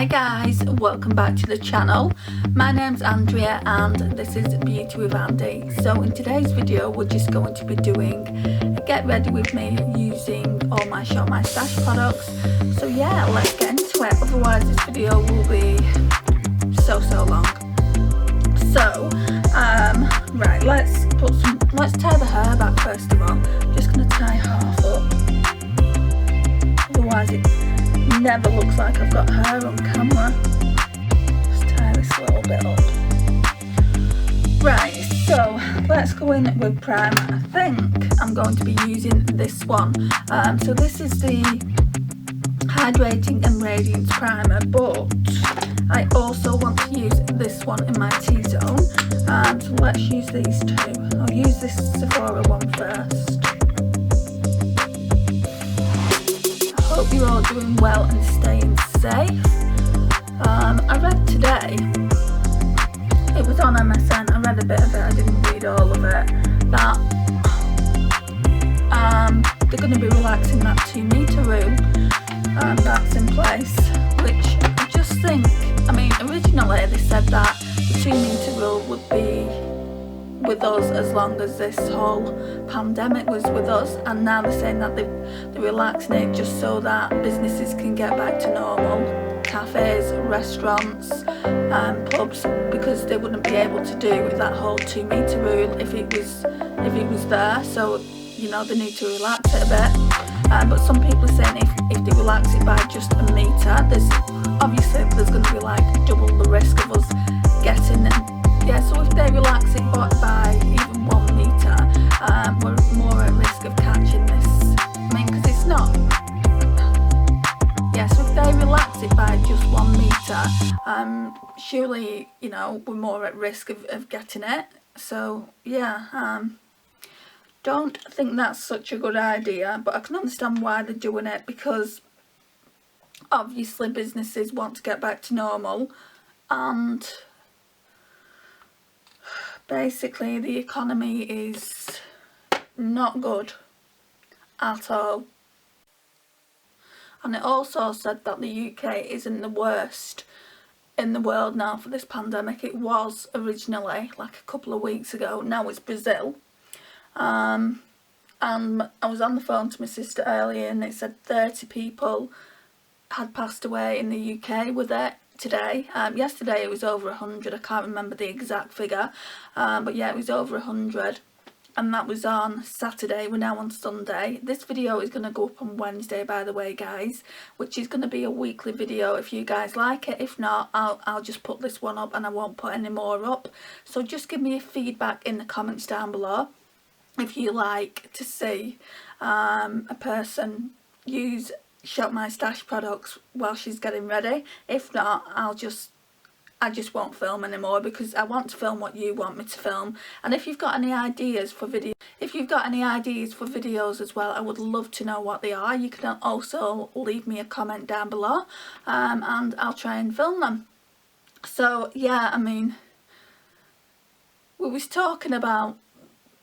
guys, welcome back to the channel. My name's Andrea and this is Beauty with Andy. So in today's video we're just going to be doing a get ready with me using all my Shop My Stash products. So yeah, let's get into it, otherwise this video will be so long. So right, let's tie the hair back first of all. I'm just going to tie half up, otherwise it never looks like I've got hair on camera. Just tie this a little bit up. Right, so let's go in with primer. I think I'm going to be using this one. So this is the Hydrating and Radiance Primer, but I also want to use this one in my T-zone. So let's use these two. I'll use this Sephora one first. Hope you're all doing well and staying safe. I read today, it was on MSN, I read a bit of it, I didn't read all of it, that they're going to be relaxing that 2 metre rule that's in place, which I just think, I mean originally they said that the 2 metre rule would be with us as long as this whole pandemic was with us, and now they're saying that they're relaxing it just so that businesses can get back to normal, cafes, restaurants, pubs, because they wouldn't be able to do that whole 2 metre rule if it was there. So you know, they need to relax it a bit, but some people are saying if they relax it by just a metre, there's going to be like double the risk of us getting it. Yeah, so if they relax it by even 1 metre, we're more at risk of catching this. I mean, because it's not. Yeah, so if they relax it by just 1 metre, surely, you know, we're more at risk of getting it. So, yeah, don't think that's such a good idea, but I can understand why they're doing it, because obviously businesses want to get back to normal, and basically the economy is not good at all. And it also said that the UK isn't the worst in the world now for this pandemic. It was originally, like a couple of weeks ago, now it's Brazil. And I was on the phone to my sister earlier and it said 30 people had passed away in the UK with it today. Yesterday it was over 100, I can't remember the exact figure, but yeah, it was over 100, and that was on Saturday. We're now on Sunday. This video is going to go up on Wednesday, by the way guys, which is going to be a weekly video if you guys like it. If not, I'll just put this one up and I won't put any more up. So just give me a feedback in the comments down below if you like to see a person use Shop My Stash products while she's getting ready. If not, I just won't film anymore, because I want to film what you want me to film. And if you've got any ideas for videos as well, I would love to know what they are. You can also leave me a comment down below, and I'll try and film them. So yeah, I mean, we was talking about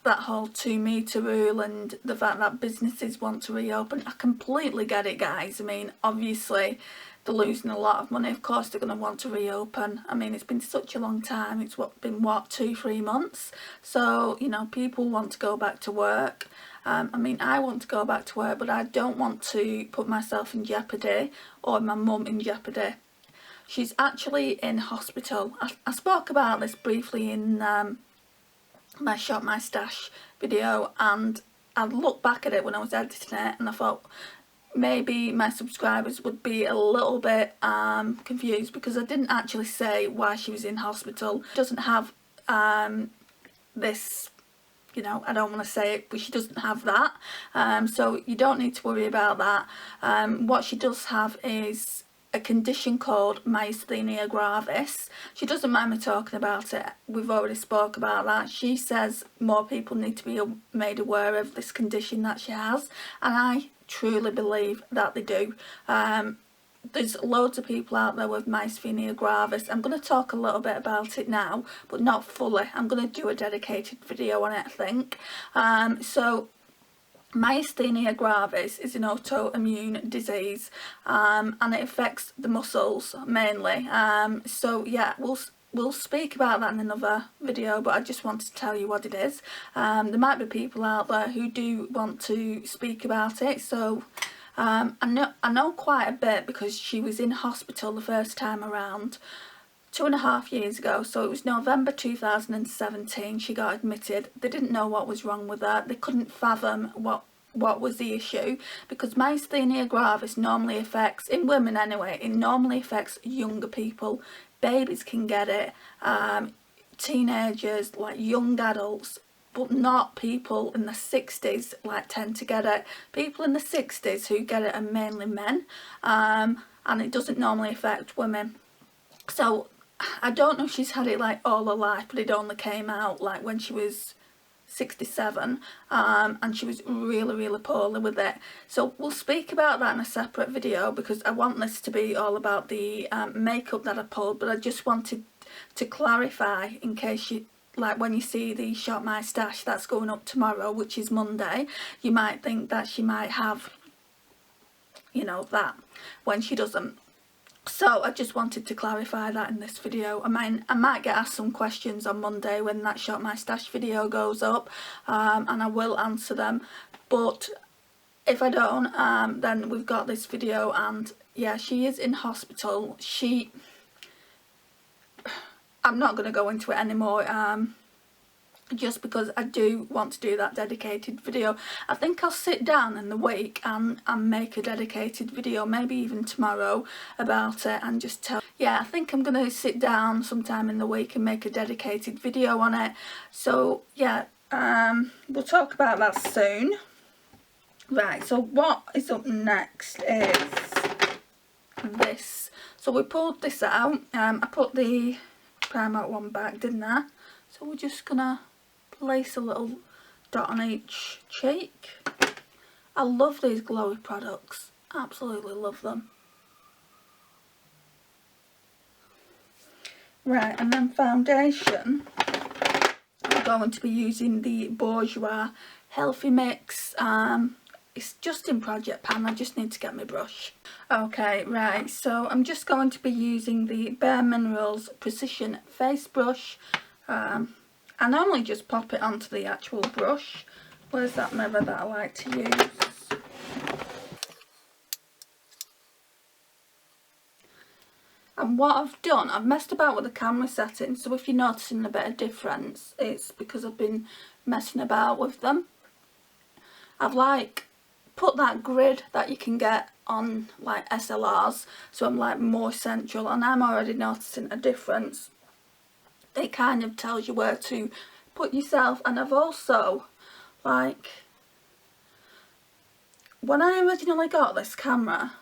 that whole 2 metre rule and the fact that businesses want to reopen. I completely get it guys. I mean, obviously they're losing a lot of money, of course they're going to want to reopen. I mean, it's been such a long time, it's been 2-3 months, so you know, people want to go back to work. I mean, I want to go back to work, but I don't want to put myself in jeopardy or my mum in jeopardy. She's actually in hospital. I spoke about this briefly in my Shop My Stash video, and I looked back at it when I was editing it and I thought maybe my subscribers would be a little bit confused, because I didn't actually say why she was in hospital. She doesn't have this, you know, I don't want to say it, but she doesn't have that, so you don't need to worry about that. What she does have is a condition called myasthenia gravis. She doesn't mind me talking about it, we've already spoke about that. She says more people need to be made aware of this condition that she has, and I truly believe that they do. There's loads of people out there with myasthenia gravis. I'm going to talk a little bit about it now, but not fully. I'm going to do a dedicated video on it, I think. So myasthenia gravis is an autoimmune disease, and it affects the muscles mainly. So yeah, we'll speak about that in another video, but I just wanted to tell you what it is. There might be people out there who do want to speak about it, so I know quite a bit because she was in hospital the first time around 2.5 years ago. So it was November 2017 she got admitted. They didn't know what was wrong with her. They couldn't fathom what was the issue, because myasthenia gravis normally affects, in women anyway, it normally affects younger people. Babies can get it, teenagers, like young adults, but not people in the 60s like tend to get it. People in the 60s who get it are mainly men, and it doesn't normally affect women. So I don't know if she's had it like all her life, but it only came out like when she was 67, and she was really poorly with it. So we'll speak about that in a separate video, because I want this to be all about the makeup that I pulled, but I just wanted to clarify in case you, like when you see the Shop My Stash that's going up tomorrow, which is Monday, you might think that she might have, you know, that, when she doesn't. So I just wanted to clarify that in this video. I might get asked some questions on Monday when that Shop My Stash video goes up, and I will answer them. But if I don't, then we've got this video, and yeah, she is in hospital. I'm not going to go into it anymore, just because I do want to do that dedicated video. I think I'll sit down in the week and make a dedicated video, maybe even tomorrow, about it, and just tell. Yeah, I think I'm going to sit down sometime in the week and make a dedicated video on it. So yeah, we'll talk about that soon. Right, so what is up next is this. So we pulled this out. I put the primer one back, didn't I? So we're just gonna place a little dot on each cheek. I love these glowy products, absolutely love them. Right, and then foundation, I'm going to be using the Bourjois Healthy Mix. It's just in Project Pan, I just need to get my brush. Okay, right, so I'm just going to be using the Bare Minerals Precision Face Brush. I normally just pop it onto the actual brush. Where's that mirror that I like to use? And what I've done, I've messed about with the camera settings, so if you're noticing a bit of difference, it's because I've been messing about with them. I've like put that grid that you can get on like SLRs, so I'm like more central, and I'm already noticing a difference. It kind of tells you where to put yourself. And I've also, like, when I originally got this camera,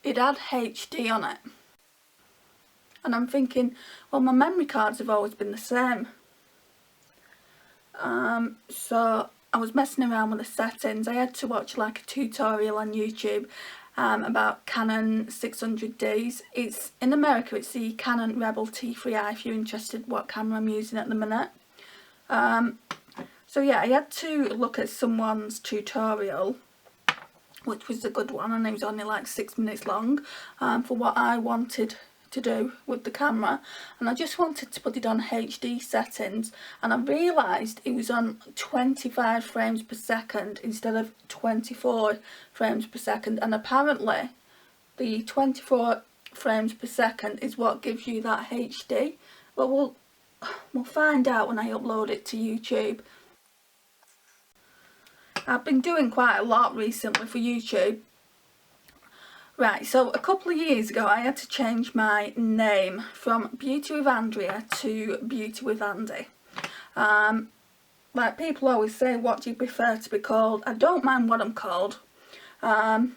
it had HD on it, and I'm thinking, well, my memory cards have always been the same. So I was messing around with the settings. I had to watch like a tutorial on YouTube about Canon 600Ds. It's in America, it's the Canon Rebel T3i if you're interested what camera I'm using at the minute. So yeah, I had to look at someone's tutorial, which was a good one, and it was only like 6 minutes long, for what I wanted to do with the camera, and I just wanted to put it on HD settings, and I realised it was on 25 frames per second instead of 24 frames per second, and apparently the 24 frames per second is what gives you that HD. Well, we'll find out when I upload it to YouTube. I've been doing quite a lot recently for YouTube. Right, so a couple of years ago I had to change my name from Beauty with Andrea to Beauty with Andy. Like, people always say, what do you prefer to be called? I don't mind what I'm called. I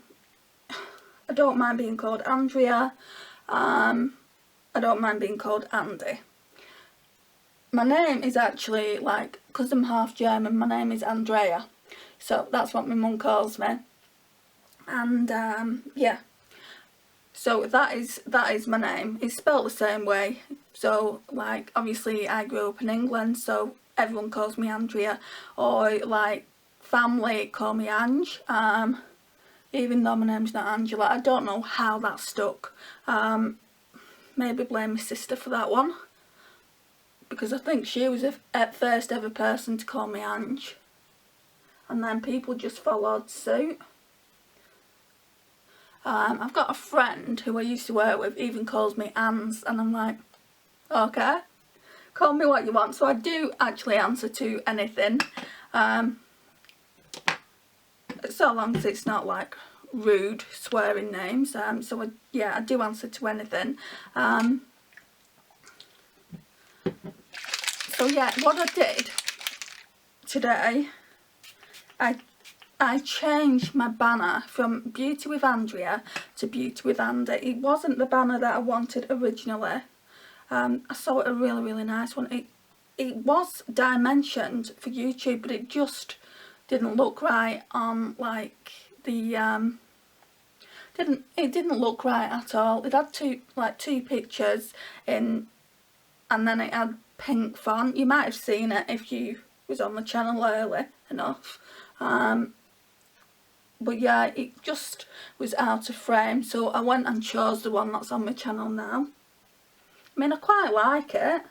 don't mind being called Andrea. I don't mind being called Andy. My name is actually, like, because I'm half German, my name is Andrea. So that's what my mum calls me. And yeah. So that is my name. It's spelled the same way. So, like, obviously I grew up in England, so everyone calls me Andrea. Or like family call me Ange, even though my name's not Angela. I don't know how that stuck. Maybe blame my sister for that one, because I think she was the first ever person to call me Ange, and then people just followed suit. I've got a friend who I used to work with even calls me Ans, and I'm like, okay, call me what you want. So I do actually answer to anything, so long as it's not like rude swearing names. So yeah, I do answer to anything. So yeah, what I did today, I changed my banner from Beauty with Andrea to Beauty with Andy. It wasn't the banner that I wanted originally. I saw a really nice one. It was dimensioned for YouTube, but it just didn't look right on like the it didn't look right at all. It had two pictures in, and then it had pink font. You might have seen it if you was on the channel early enough. But yeah, it just was out of frame, so I went and chose the one that's on my channel now. I mean, I quite like it,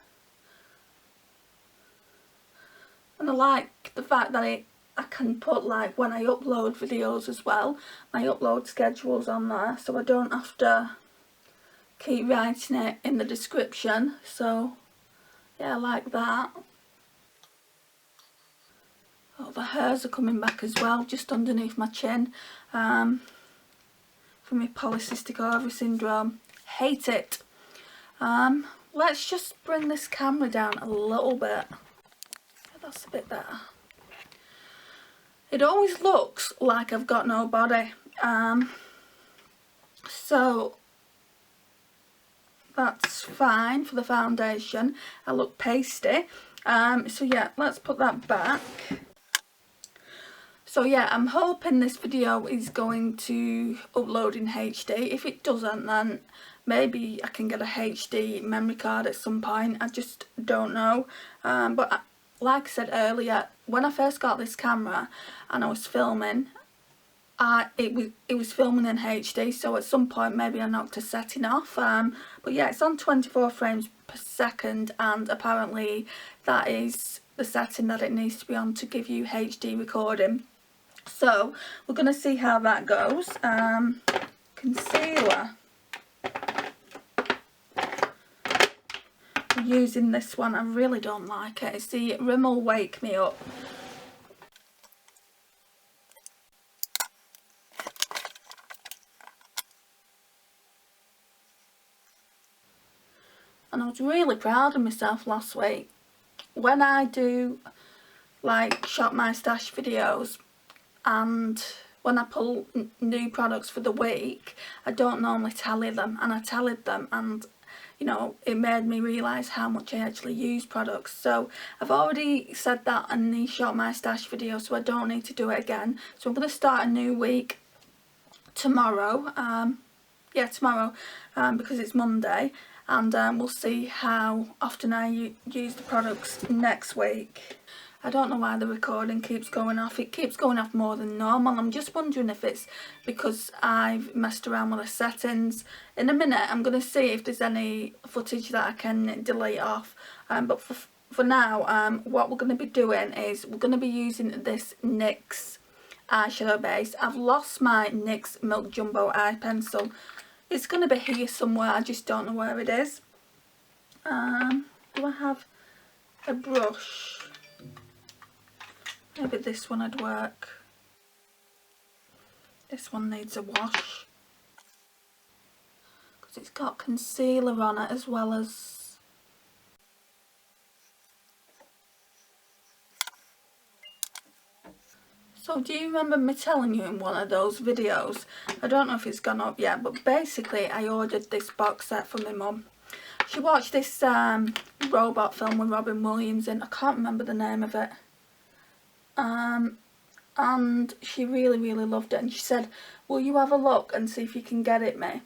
and I like the fact that I can put, like, when I upload videos as well, my upload schedule's on there, so I don't have to keep writing it in the description. So yeah, I like that. Oh, the hairs are coming back as well, just underneath my chin, from my polycystic ovary syndrome. Hate it. Let's just bring this camera down a little bit. That's a bit better. It always looks like I've got no body, so that's fine for the foundation. I look pasty. So yeah, let's put that back. So yeah, I'm hoping this video is going to upload in HD. If it doesn't, then maybe I can get a HD memory card at some point. I just don't know. But like I said earlier, when I first got this camera and I was filming, it was filming in HD, so at some point maybe I knocked a setting off. But yeah, it's on 24 frames per second, and apparently that is the setting that it needs to be on to give you HD recording. So we're going to see how that goes. Concealer. I'm using this one. I really don't like it. It's the Rimmel Wake Me Up. And I was really proud of myself last week. When I do like Shop My Stash videos, and when I pull new products for the week, I don't normally tally them, and I tallied them, and you know, it made me realise how much I actually use products. So I've already said that in the Shop My Stash video, so I don't need to do it again. So I'm going to start a new week tomorrow. Yeah, tomorrow, because it's Monday, and we'll see how often I use the products next week. I don't know why the recording keeps going off. It keeps going off more than normal. I'm just wondering if it's because I've messed around with the settings. In a minute I'm going to see if there's any footage that I can delete off. But for now, what we're going to be doing is we're going to be using this NYX eyeshadow base. I've lost my NYX Milk Jumbo eye pencil. It's going to be here somewhere, I just don't know where it is. Do I have a brush? Maybe this one would work. This one needs a wash, because it's got concealer on it as well as... So do you remember me telling you in one of those videos, I don't know if it's gone up yet, but basically I ordered this box set for my mum. She watched this robot film with Robin Williams in, I can't remember the name of it. And she really loved it, and she said, will you have a look and see if you can get it me?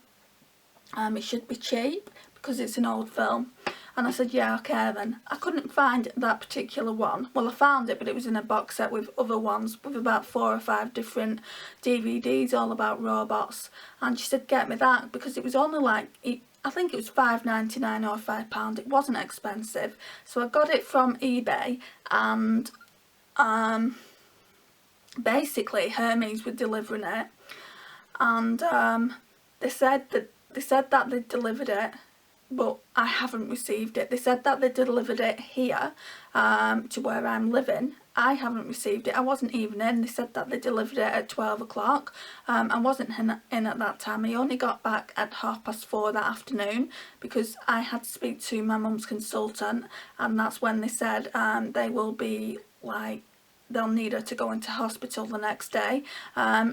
It should be cheap because it's an old film. And I said, yeah, okay then. I couldn't find that particular one. Well, I found it, but it was in a box set with other ones with about 4 or 5 different DVDs all about robots. And she said, get me that, because it was only like, I think it was £5.99 or £5. It wasn't expensive. So I got it from eBay, and basically Hermes were delivering it, and they said that they delivered it, but I haven't received it. They said that they delivered it here to where I'm living. I haven't received it. I wasn't even in. They said that they delivered it at 12 o'clock. I wasn't in at that time. I only got back at 4:30 that afternoon because I had to speak to my mum's consultant, and that's when they said they will be like, they'll need her to go into hospital the next day.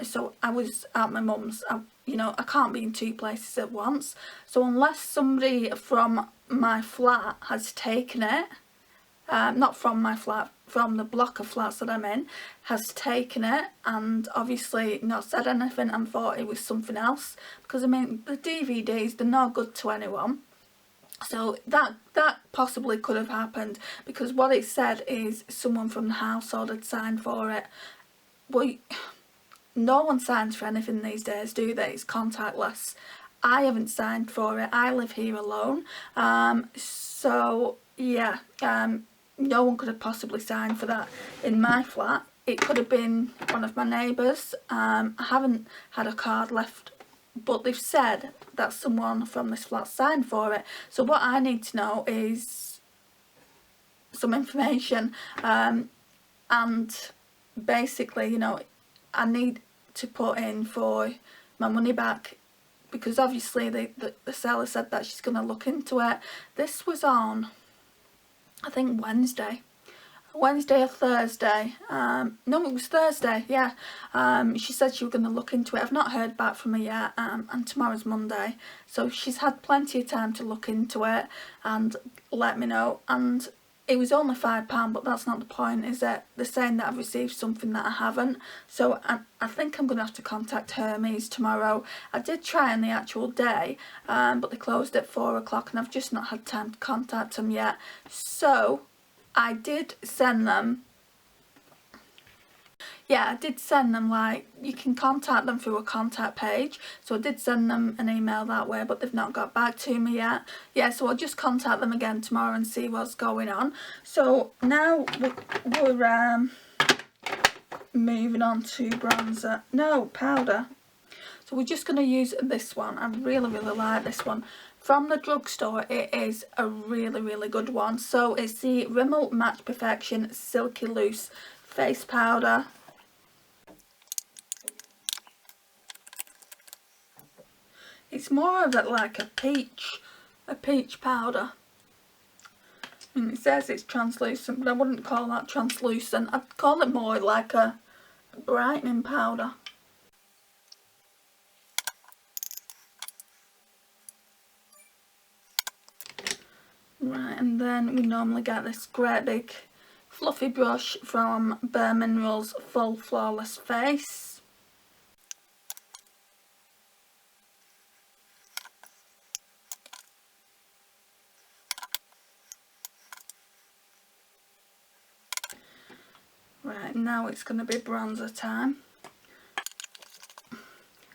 So I was at my mum's. You know, I can't be in 2 places at once. So unless somebody from my flat has taken it, not from my flat, from the block of flats that I'm in, has taken it and obviously not said anything and thought it was something else. Because I mean, the DVDs, they're not good to anyone. So that possibly could have happened, because what it said is someone from the household had signed for it. Well, no one signs for anything these days, do they? It's contactless. I haven't signed for it. I live here alone. So yeah, no one could have possibly signed for that in my flat. It could have been one of my neighbours. I haven't had a card left, but they've said that someone from this flat signed for it. So what I need to know is some information, and basically, you know, I need to put in for my money back, because obviously the seller said that she's going to look into it. This was on, I think, Wednesday or Thursday. No, it was Thursday, yeah. She said she was going to look into it. I've not heard back from her yet, and tomorrow's Monday, so she's had plenty of time to look into it and let me know. And it was only £5, but that's not the point, is it? They're saying that I've received something that I haven't. So I think I'm going to have to contact Hermes tomorrow. I did try on the actual day, but they closed at 4 o'clock and I've just not had time to contact them yet. So I did send them, I did send them, like, you can contact them through a contact page. So I did send them an email that way, but they've not got back to me yet. Yeah, so I'll just contact them again tomorrow and see what's going on. So now we're moving on to bronzer. No, powder. So we're just going to use this one. I really, really like this one. From the drugstore, it is a really, really good one. So it's the Rimmel Match Perfection Silky Loose Face Powder. It's more of like a peach powder. And it says it's translucent, but I wouldn't call that translucent. I'd call it more like a brightening powder. Right, and then we normally get this great big fluffy brush from Bare Minerals Full Flawless Face. Right, now it's going to be bronzer time.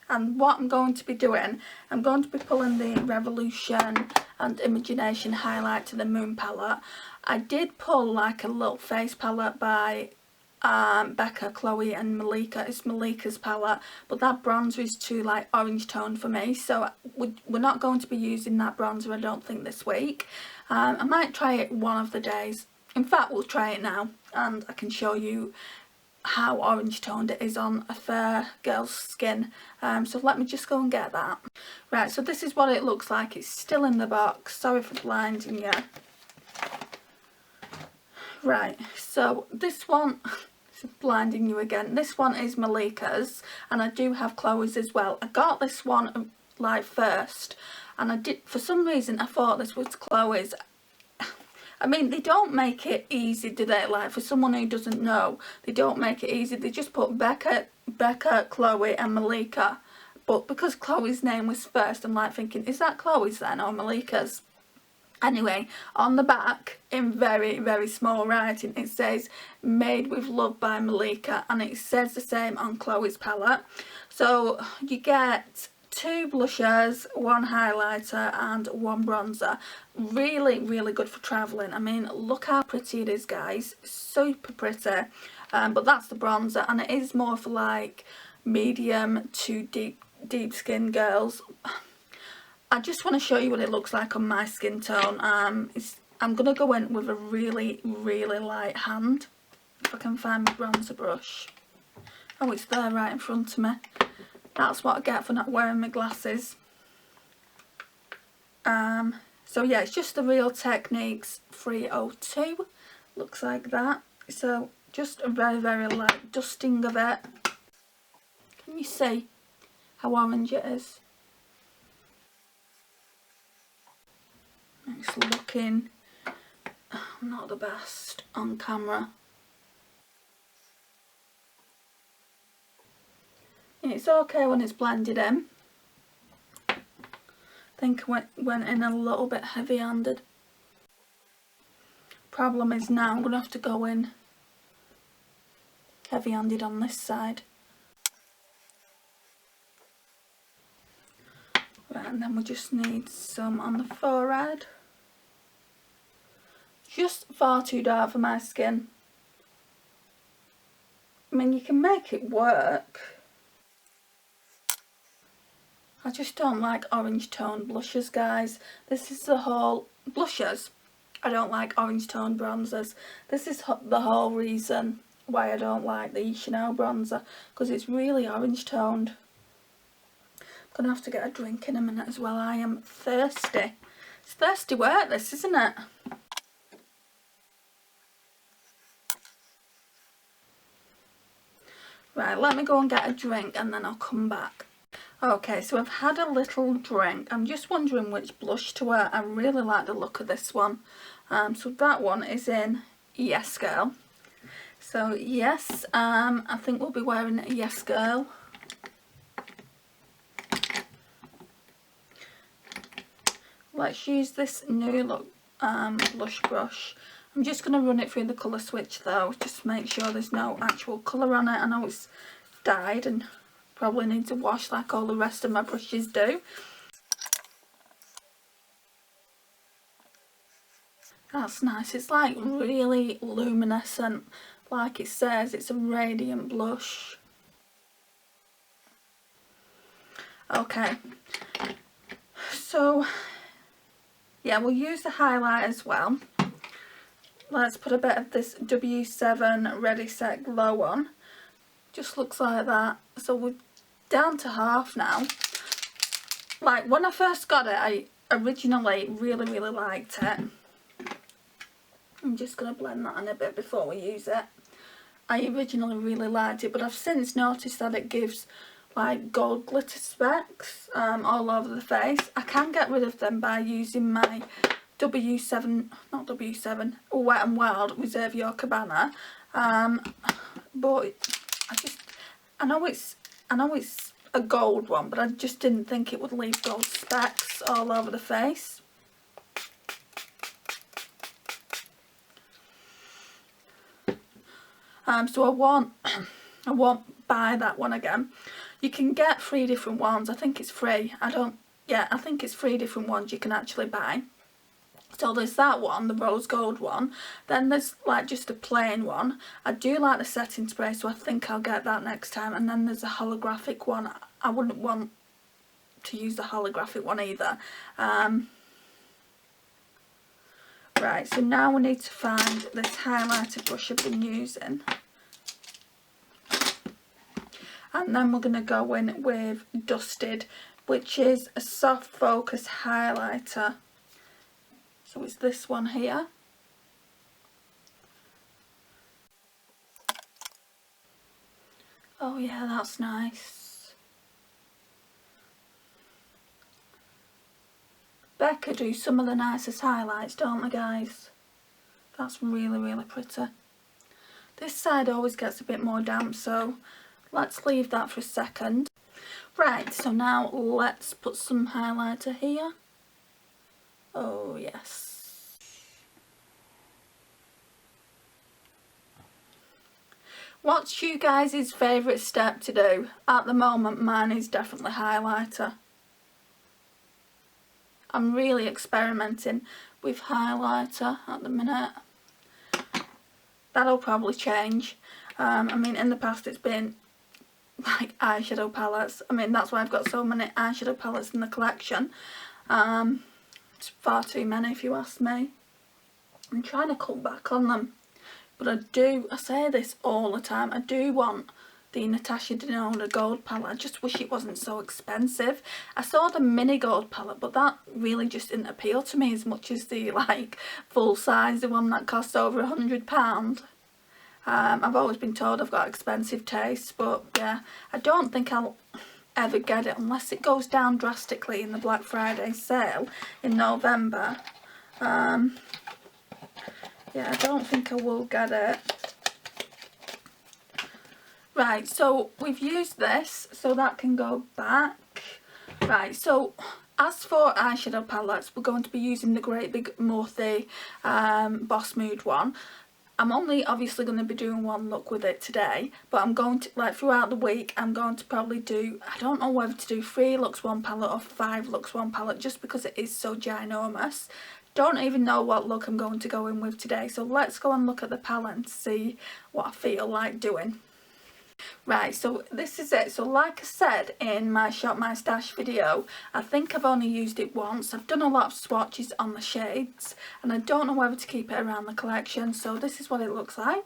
And what I'm going to be doing, I'm going to be pulling the Revolution and Imagination Highlight to the Moon palette. I did pull like a little face palette by Becca, Chloe and Malika. It's Malika's palette, but that bronzer is too like orange tone for me, so we're not going to be using that bronzer, I don't think, this week. I might try it one of the days. In fact, we'll try it now and I can show you how orange toned it is on a fair girl's skin. So let me just go and get that. Right, so this is what it looks like. It's still in the box. Sorry for blinding you. Right, so this one, blinding you again. This one is Malika's, and I do have Chloe's as well. I got this one like first, and I did, for some reason I thought this was Chloe's. I mean, they don't make it easy, do they? Like, for someone who doesn't know, they don't make it easy. They just put Becca, Chloe and Malika. But because Chloe's name was first, I'm like thinking, is that Chloe's then or Malika's? Anyway, on the back, in very, very small writing, it says Made with Love by Malika, and it says the same on Chloe's palette. So you get 2 blushers, 1 highlighter and 1 bronzer. Really, really good for travelling. I mean, look how pretty it is, guys. Super pretty. But that's the bronzer, and it is more for like medium to deep skin girls. I just want to show you what it looks like on my skin tone. I'm going to go in with a really, really light hand. If I can find my bronzer brush. Oh, it's there right in front of me. That's what I get for not wearing my glasses. So yeah, it's just the Real Techniques 302. Looks like that. So just a very, very light dusting of it. Can you see how orange it is? It's looking not the best on camera. It's okay when it's blended in. I think I went in a little bit heavy-handed. Problem is now I'm going to have to go in heavy-handed on this side. Right, and then we just need some on the forehead. Just far too dark for my skin. I mean, you can make it work. I just don't like orange tone blushes, guys. This is the whole... Blushes? I don't like orange tone bronzers. This is the whole reason why I don't like the Chanel bronzer. Because it's really orange toned. I'm going to have to get a drink in a minute as well. I am thirsty. It's thirsty work, this, isn't it? Right, let me go and get a drink and then I'll come back. Okay, so I've had a little drink. I'm just wondering which blush to wear. I really like the look of this one. So that one is in Yes Girl. So yes, I think we'll be wearing Yes Girl. Let's use this new look blush brush. I'm just going to run it through the colour switch though, just to make sure there's no actual colour on it. I know it's dyed and probably need to wash like all the rest of my brushes do. That's nice. It's like really luminescent, like it says. It's a radiant blush. Okay, so yeah, we'll use the highlight as well. Let's put a bit of this W7 Ready Set Glow on. Just looks like that. So we're down to half now. Like when I first got it, I originally really, really liked it. I'm just going to blend that in a bit before we use it. I originally really liked it, but I've since noticed that it gives like gold glitter specks all over the face. I can get rid of them by using my W7, not W7, Wet n Wild Reserve Your Cabana. But I know it's a gold one, but I just didn't think it would leave gold specks all over the face. So I won't buy that one again. You can get 3 different ones. I think it's free. I think it's 3 different ones you can actually buy. So there's that one, the rose gold one. Then there's like just a plain one. I do like the setting spray, so I think I'll get that next time. And then there's a holographic one. I wouldn't want to use the holographic one either. Right, so now we need to find this highlighter brush I've been using. And then we're going to go in with Dusted, which is a soft focus highlighter. So it's this one here. Oh yeah, that's nice. Becca do some of the nicest highlights, don't they, guys? That's really, really pretty. This side always gets a bit more damp, so let's leave that for a second. Right, so now let's put some highlighter here. Oh yes. What's you guys' favourite step to do? At the moment mine is definitely highlighter. I'm really experimenting with highlighter at the minute. That'll probably change. I mean, in the past it's been like eyeshadow palettes. I mean, that's why I've got so many eyeshadow palettes in the collection. It's far too many if you ask me. I'm trying to cut back on them. But I say this all the time, I do want the Natasha Denona gold palette. I just wish it wasn't so expensive. I saw the mini gold palette, but that really just didn't appeal to me as much as the like full size, the one that costs over £100. I've always been told I've got expensive tastes, but yeah, I don't think I'll ever get it unless it goes down drastically in the Black Friday sale in November. Yeah, I don't think I will get it. Right, so we've used this, so that can go back. Right, so as for eyeshadow palettes, we're going to be using the great big Morphe Boss Mood one. I'm only obviously going to be doing one look with it today, but I'm going to, like throughout the week, I'm going to probably do, I don't know whether to do 3 looks one palette or 5 looks one palette, just because it is so ginormous. Don't even know what look I'm going to go in with today, so let's go and look at the palette and see what I feel like doing. Right, so this is it. So like I said in my Shop My Stash video, I think I've only used it once. I've done a lot of swatches on the shades and I don't know whether to keep it around the collection, so this is what it looks like.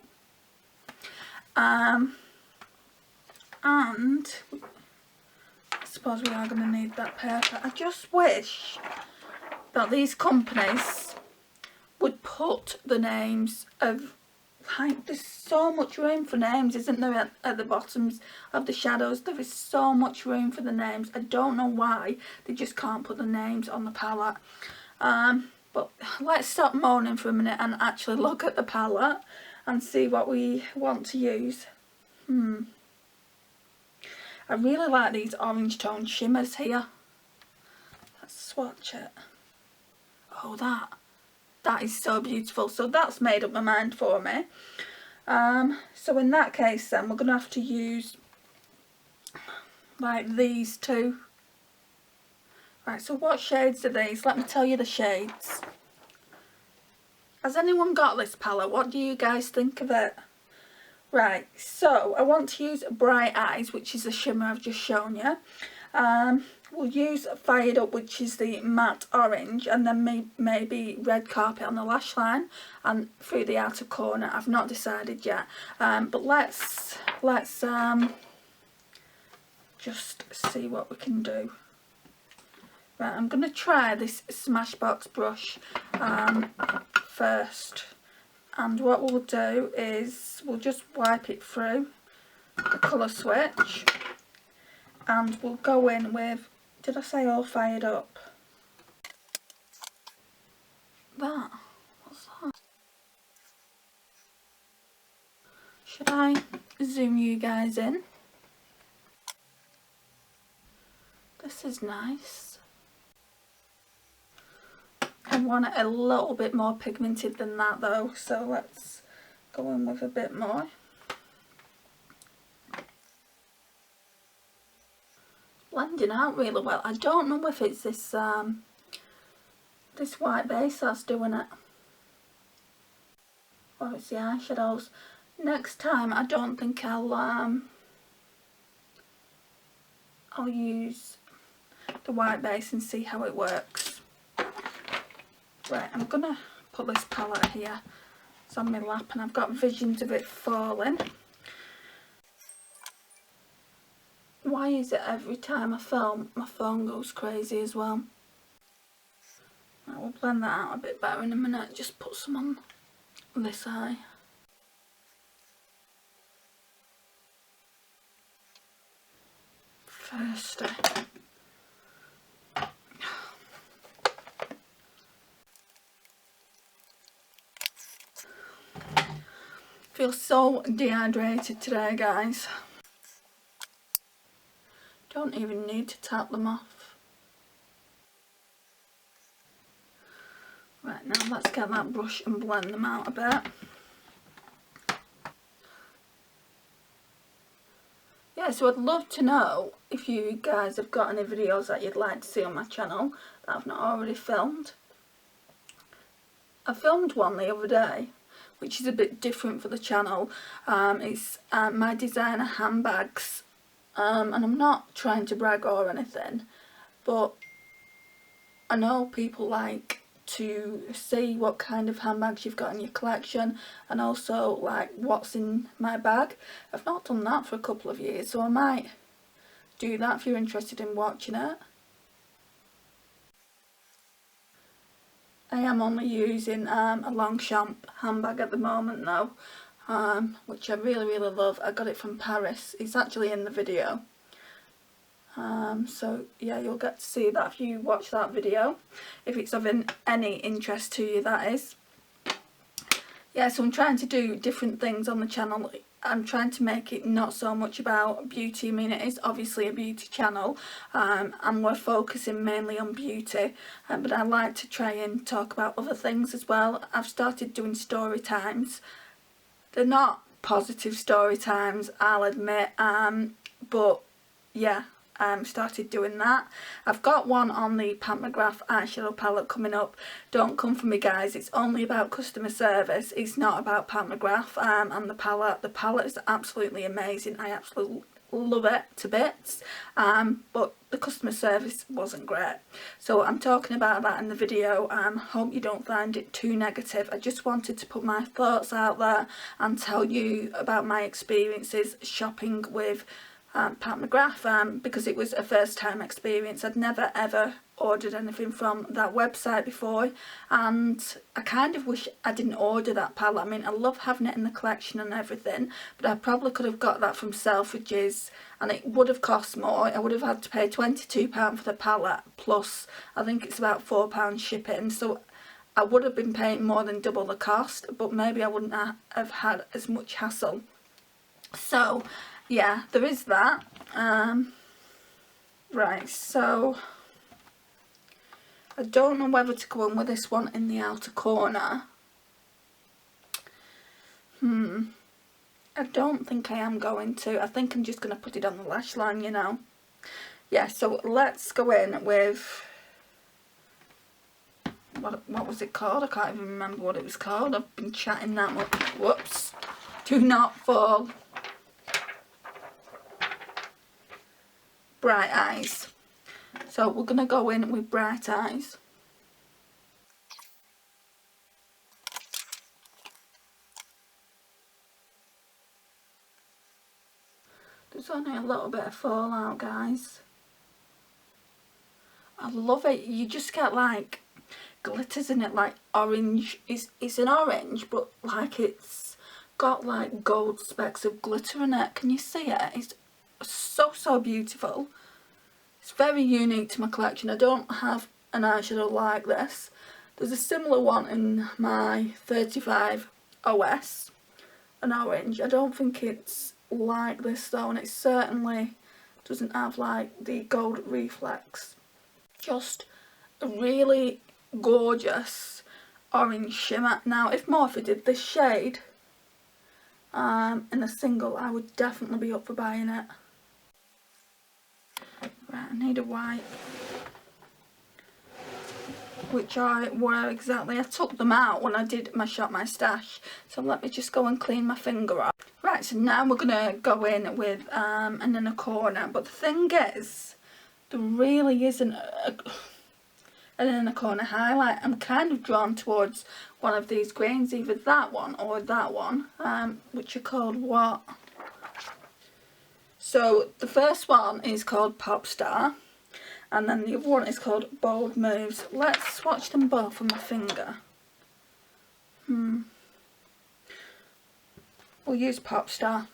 And I suppose we are going to need that paper. I just wish that these companies would put the names of, like, there's so much room for names, isn't there, at the bottoms of the shadows? There is so much room for the names. I don't know why they just can't put the names on the palette. But let's stop moaning for a minute and actually look at the palette and see what we want to use. I really like these orange tone shimmers here. Let's swatch it. Oh, that is so beautiful. So that's made up my mind for me. So in that case then we're going to have to use like these two. Right, so what shades are these? Let me tell you the shades. Has anyone got this palette? What do you guys think of it? Right, so I want to use Bright Eyes, which is the shimmer I've just shown you. We'll use Fired Up, which is the matte orange, and then maybe Red Carpet on the lash line and through the outer corner. I've not decided yet, but let's just see what we can do. Right, I'm going to try this Smashbox brush first, and what we'll do is we'll just wipe it through the colour switch and we'll go in with, did I say All Fired Up? What's that? Should I zoom you guys in? This is nice. I want it a little bit more pigmented than that though, so let's go in with a bit more. Blending out really well. I don't know if it's this this white base that's doing it, or it's the eyeshadows. Next time I don't think I'll use the white base and see how it works. Right, I'm gonna put this palette here. It's on my lap and I've got visions of it falling. Why is it every time I film my phone goes crazy as well? Right, we'll blend that out a bit better in a minute. Just put some on this eye. First, feel so dehydrated today, guys. Don't even need to tap them off. Right, now let's get that brush and blend them out a bit. Yeah, so I'd love to know if you guys have got any videos that you'd like to see on my channel that I've not already filmed. I filmed one the other day, which is a bit different for the channel. It's my designer handbags, and I'm not trying to brag or anything, but I know people like to see what kind of handbags you've got in your collection, and also like what's in my bag. I've not done that for a couple of years, so I might do that if you're interested in watching it. I am only using a Longchamp handbag at the moment though, which I really love. I got it from Paris. It's actually in the video. So yeah, you'll get to see that if you watch that video, if it's of any interest to you, that is. Yeah, so I'm trying to do different things on the channel. I'm trying to make it not so much about beauty. I mean, it is obviously a beauty channel, and we're focusing mainly on beauty, but I like to try and talk about other things as well. I've started doing story times. They're not positive story times, I'll admit, but yeah, started doing that. I've got one on the Pat McGrath eyeshadow palette coming up. Don't come for me guys, it's only about customer service, it's not about Pat McGrath and the palette. The palette is absolutely amazing, I absolutely love it to bits, but the customer service wasn't great. So I'm talking about that in the video. Hope you don't find it too negative. I just wanted to put my thoughts out there and tell you about my experiences shopping with Pat McGrath, because it was a first time experience. I'd never ever ordered anything from that website before, and I kind of wish I didn't order that palette. I mean, I love having it in the collection and everything, but I probably could have got that from Selfridges and it would have cost more. I would have had to pay £22 for the palette, plus I think it's about £4 shipping, so I would have been paying more than double the cost, but maybe I wouldn't have had as much hassle. So yeah, there is that. Right, so I don't know whether to go in with this one in the outer corner. I don't think I am going to. I think I'm just going to put it on the lash line, you know. Yeah, so let's go in with, what was it called? I can't even remember what it was called. I've been chatting that much. Whoops. Do not fall. Bright Eyes. So we're going to go in with Bright Eyes. There's only a little bit of fallout, guys. I love it. You just get like glitters in it, like orange. It's an orange, but like it's got like gold specks of glitter in it. Can you see it? It's so beautiful. It's very unique to my collection. I don't have an eyeshadow like this. There's a similar one in my 35 OS, an orange. I don't think it's like this though, and it certainly doesn't have like the gold reflex. Just a really gorgeous orange shimmer. Now if Morphe did this shade in a single, I would definitely be up for buying it. Right, I need a white, which were exactly, I took them out when I did my Shop My Stash, so let me just go and clean my finger off. Right, so now we're going to go in with an inner corner, but the thing is, there really isn't an inner corner highlight. I'm kind of drawn towards one of these grains, either that one or that one, which are called what? So the first one is called Pop Star, and then the other one is called Bold Moves. Let's swatch them both on my finger. We'll use Pop Star.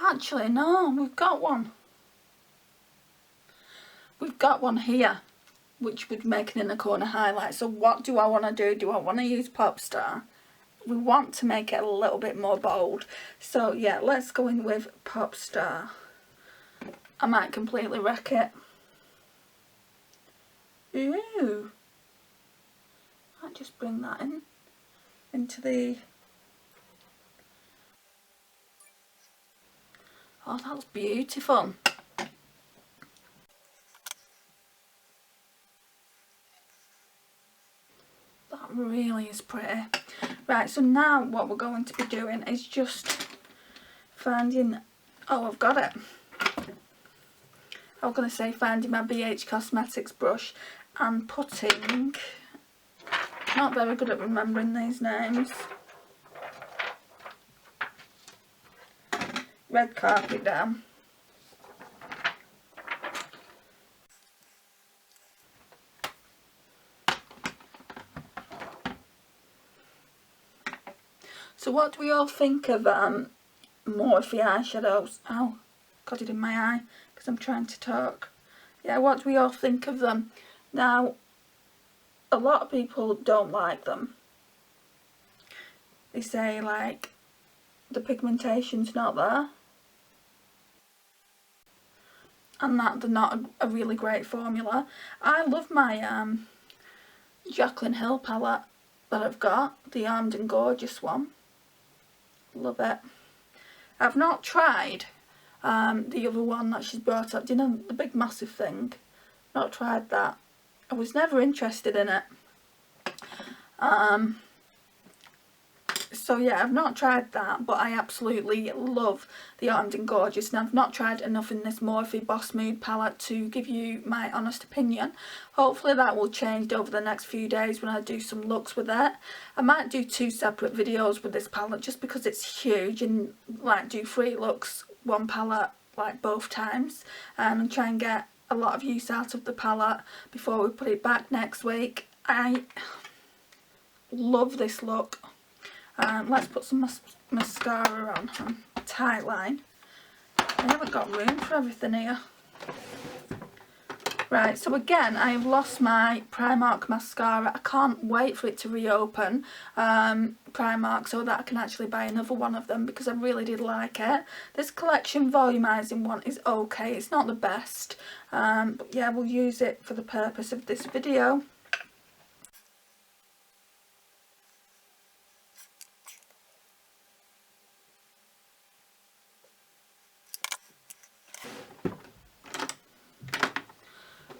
Actually, no, we've got one. We've got one here, which would make an inner corner highlight. So what do I want to do? Do I want to use Pop Star? We want to make it a little bit more bold. So yeah, let's go in with Pop Star. I might completely wreck it. Ooh. Might just bring that into the... Oh, that's beautiful. That really is pretty. Right, so now what we're going to be doing is just finding... Oh, I've got it. I was going to say finding my BH Cosmetics brush and putting... Not very good at remembering these names. Red carpet down. So what do we all think of Morphe eyeshadows? Oh, got it in my eye because I'm trying to talk. Yeah, what do we all think of them? Now, a lot of people don't like them. They say like the pigmentation's not there and that they're not a really great formula. I love my Jaclyn Hill palette that I've got, the Armed and Gorgeous one. Love it. I've not tried the other one that she's brought up. Do you know the big massive thing? Not tried that. I was never interested in it. So yeah, I've not tried that, but I absolutely love the Armed and Gorgeous, and I've not tried enough in this Morphe Boss Mood palette to give you my honest opinion. Hopefully that will change over the next few days when I do some looks with it. I might do 2 separate videos with this palette just because it's huge, and like do 3 looks, 1 palette like both times, and try and get a lot of use out of the palette before we put it back next week. I love this look. Let's put some mascara on, tight line. I haven't got room for everything here. Right, so again, I have lost my Primark mascara. I can't wait for it to reopen Primark so that I can actually buy another one of them because I really did like it. This Collection volumizing one is okay. It's not the best, but yeah, we'll use it for the purpose of this video.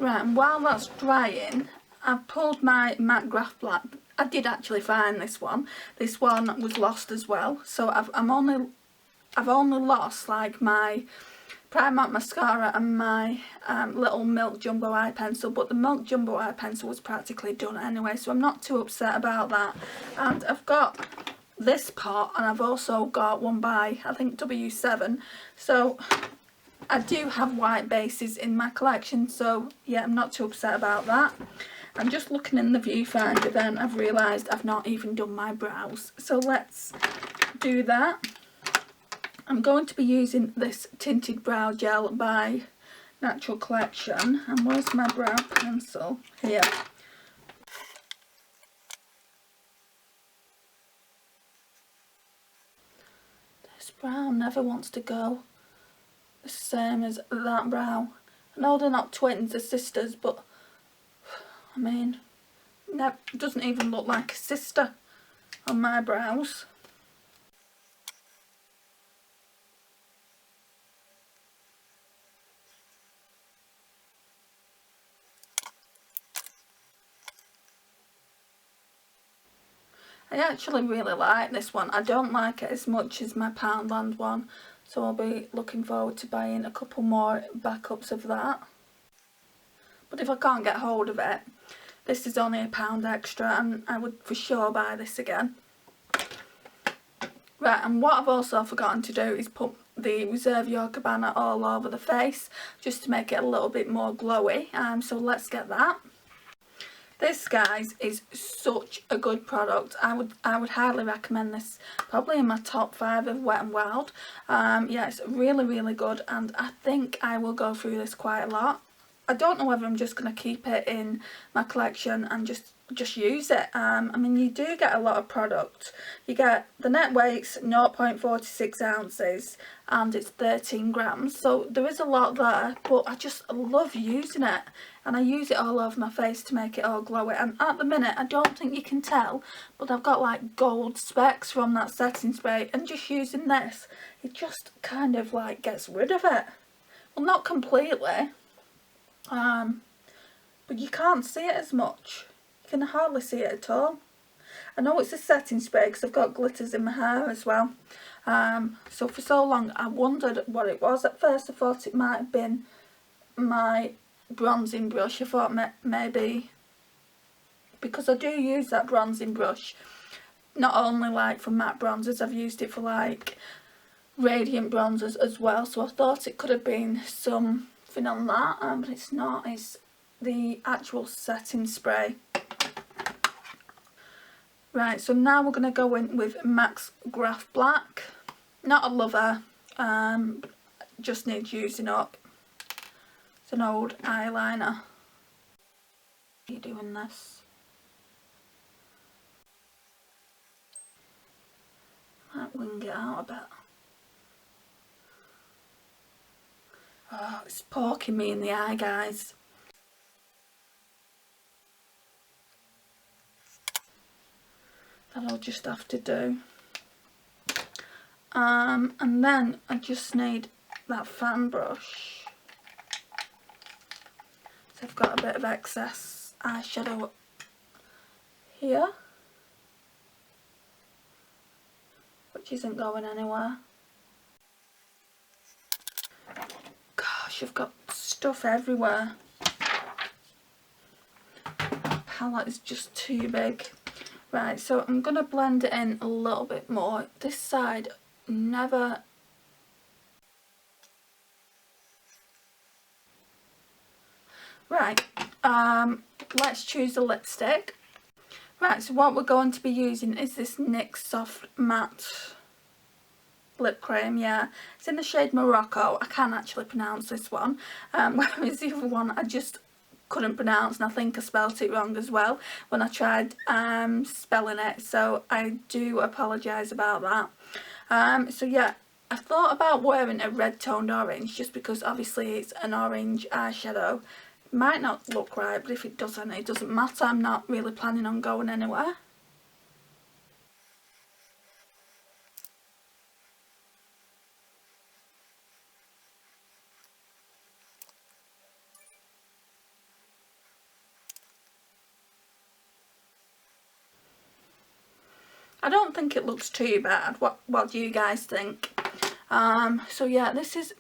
Right, and while that's drying, I've pulled my matte graph black. I did actually find this one. This one was lost as well. So I've only lost like my Primark mascara and my little Milk Jumbo eye pencil, but the Milk Jumbo eye pencil was practically done anyway, so I'm not too upset about that. And I've got this pot, and I've also got one by I think W7. So I do have white bases in my collection, so yeah, I'm not too upset about that. I'm just looking in the viewfinder then, I've realised I've not even done my brows. So let's do that. I'm going to be using this tinted brow gel by Natural Collection. And where's my brow pencil? Here. This brow never wants to go. The same as that brow. I know they're not twins, they're sisters, but I mean, that doesn't even look like a sister on my brows. I actually really like this one. I don't like it as much as my Poundland one. So I'll be looking forward to buying a couple more backups of that. But if I can't get hold of it, this is only £1 extra and I would for sure buy this again. Right, and what I've also forgotten to do is put the Reserve Your Cabana all over the face, just to make it a little bit more glowy. So let's get that. This, guys, is such a good product. I would highly recommend this, probably in my top 5 of Wet n Wild. Yeah, it's really, really good, and I think I will go through this quite a lot. I don't know whether I'm just going to keep it in my collection and just just use it. I mean, you do get a lot of product. You get the net weight's 0.46 ounces and it's 13 grams, so there is a lot there, but I just love using it, and I use it all over my face to make it all glowy. And at the minute, I don't think you can tell, but I've got like gold specks from that setting spray, and just using this, it just kind of like gets rid of it. Well, not completely, but you can't see it as much. You can hardly see it at all. I know it's a setting spray because I've got glitters in my hair as well. So for so long I wondered what it was. At first I thought it might have been my bronzing brush. I thought maybe, because I do use that bronzing brush not only like for matte bronzers, I've used it for like radiant bronzers as well, so I thought it could have been something on that, but it's not. It's the actual setting spray. Right, so now we're going to go in with MAC's Graph Black. Not a lover, just needs using up. It's an old eyeliner. Are you doing this? Might wing it out a bit. Oh, it's poking me in the eye, guys. That I'll just have to do. And then I just need that fan brush. So I've got a bit of excess eyeshadow here, which isn't going anywhere. Gosh, I've got stuff everywhere. That palette is just too big. Right, so I'm going to blend it in a little bit more. This side never... Right, let's choose a lipstick. Right, so what we're going to be using is this NYX Soft Matte Lip Cream, yeah. It's in the shade Morocco. I can't actually pronounce this one. Whereas the other one I just couldn't pronounce, and I think I spelt it wrong as well when I tried spelling it, so I do apologise about that. So yeah, I thought about wearing a red toned orange just because obviously it's an orange eyeshadow. It might not look right, but if it doesn't, it doesn't matter. I'm not really planning on going anywhere. I don't think it looks too bad. What do you guys think? So yeah, this is...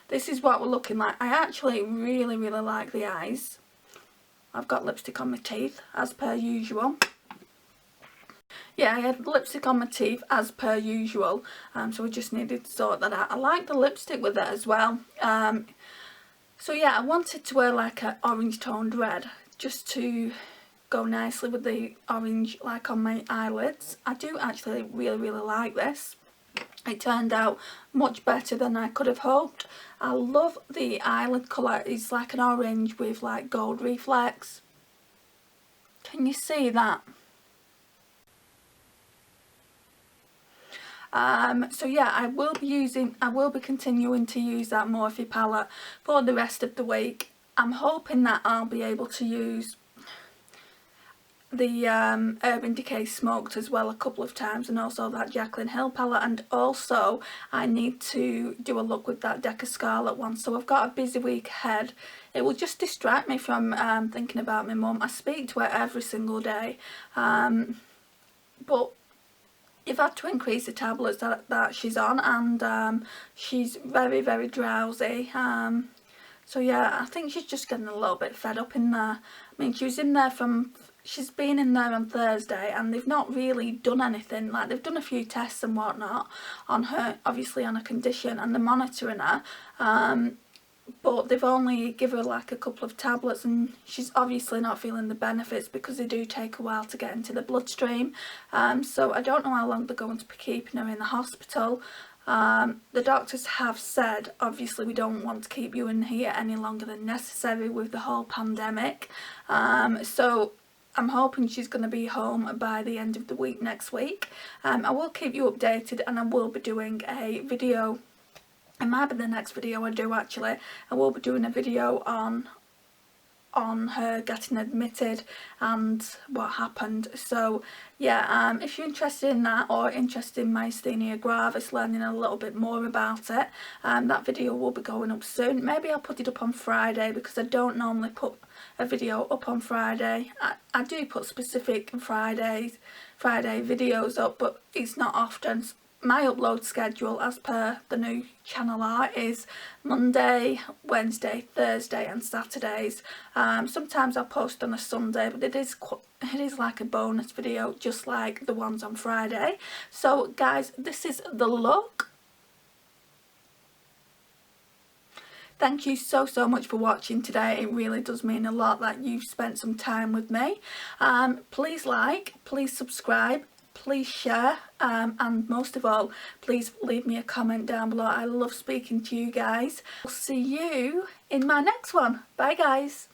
This is what we're looking like. I actually really like the eyes. I've got lipstick on my teeth, as per usual. Yeah, I had lipstick on my teeth, as per usual. So we just needed to sort that out. I like the lipstick with it as well. So yeah, I wanted to wear like an orange toned red, just to go nicely with the orange like on my eyelids. I do actually really like this. It turned out much better than I could have hoped. I love the eyelid colour. It's like an orange with like gold reflex. Can you see that? So yeah, I will be continuing to use that Morphe palette for the rest of the week. I'm hoping that I'll be able to use the Urban Decay Smoked as well a couple of times, and also that Jaclyn Hill palette, and also I need to do a look with that Deca Scarlet one. So I've got a busy week ahead. It will just distract me from thinking about my mum. I speak to her every single day, but I've had to increase the tablets that she's on, and she's very drowsy. So yeah, I think she's just getting a little bit fed up in there. I mean, she's been in there on Thursday, and they've not really done anything. Like, they've done a few tests and whatnot on her, obviously on her condition, and they're monitoring her. But they've only given her like a couple of tablets, and she's obviously not feeling the benefits because they do take a while to get into the bloodstream. So I don't know how long they're going to be keeping her in the hospital. The doctors have said, obviously we don't want to keep you in here any longer than necessary with the whole pandemic. So I'm hoping she's going to be home by the end of the week next week. I will keep you updated, and I will be doing a video. It might be the next video I do actually. I will be doing a video on her getting admitted and what happened. So yeah, if you're interested in that, or interested in myasthenia gravis, learning a little bit more about it, that video will be going up soon. Maybe I'll put it up on Friday, because I don't normally put a video up on Friday. I do put specific Friday videos up, but it's not often. My upload schedule, as per the new channel art, is Monday, Wednesday, Thursday and Saturdays. Sometimes I'll post on a Sunday, but it is like a bonus video, just like the ones on Friday. So guys, this is the look. Thank you so much for watching today. It really does mean a lot that you've spent some time with me. Please like, please subscribe, please share, and most of all, please leave me a comment down below. I love speaking to you guys. I'll see you in my next one. Bye guys.